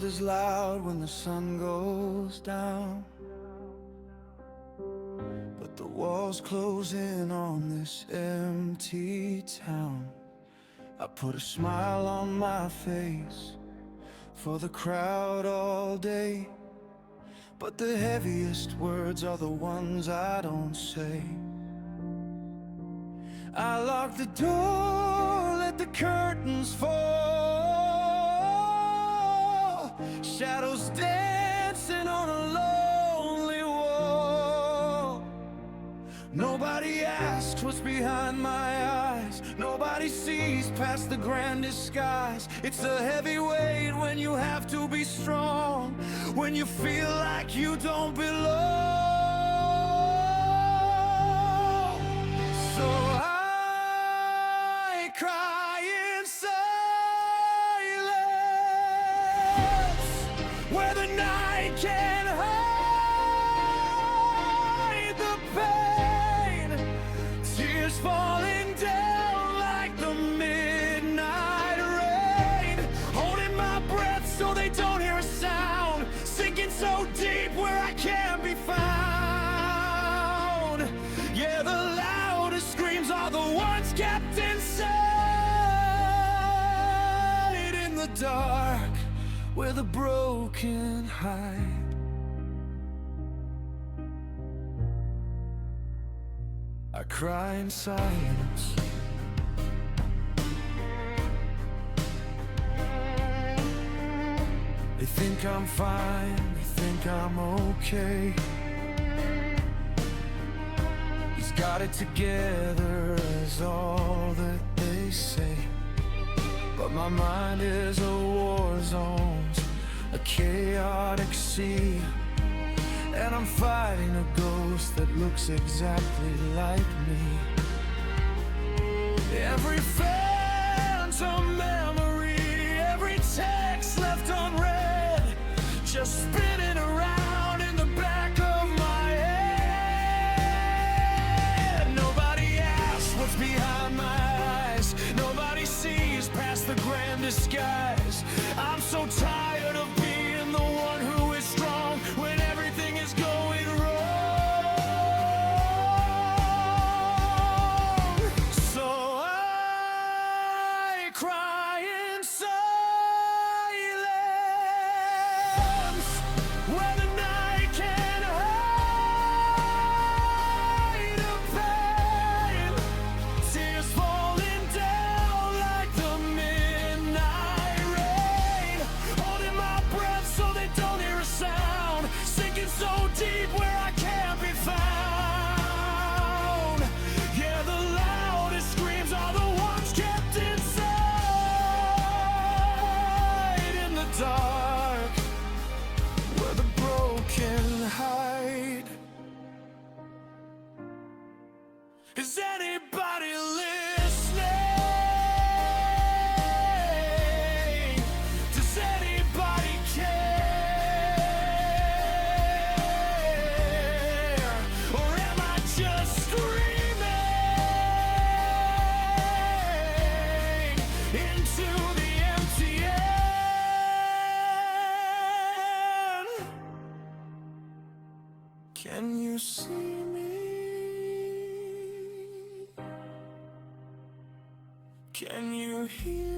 world is loud when the sun goes down, but the walls close in on this empty town. I put a smile on my face for the crowd all day, but the heaviest words are the ones I don't say. I lock the door, let the curtains fall, shadows dancing on a lonely wall. Nobody asks what's behind my eyes, nobody sees past the grandest skies. It's a heavy weight when you have to be strong, when you feel like you don't belong. So I cry in silence, where the night can't hide the pain. Tears falling down like the midnight rain, holding my breath so they don't hear a sound, sinking so deep where I can't be found. Yeah, the loudest screams are the ones kept inside, in the dark where the broken hide. I cry in silence. They think I'm fine, they think I'm okay. He's got it together is all that they say, but my mind is a war zone, a chaotic sea, and I'm fighting a ghost that looks exactly like me. Every phantom memory, every text left unread, just spinning around in the back of my head. Nobody asks what's behind my eyes, nobody sees past the grandest skies. I'm so tired of being the one who is strong when everything is going wrong. So I cry in silence, where the night can't hide the pain. Tears falling down like the midnight rain, holding my breath so they don't hear a sound, sinking so deep where I can't be found. Yeah, the loudest screams are the ones kept inside, in the dark where the broken hide. Is anybody listening? Does anybody care? Or am I just screaming into the empty end? Can you see me? Can you hear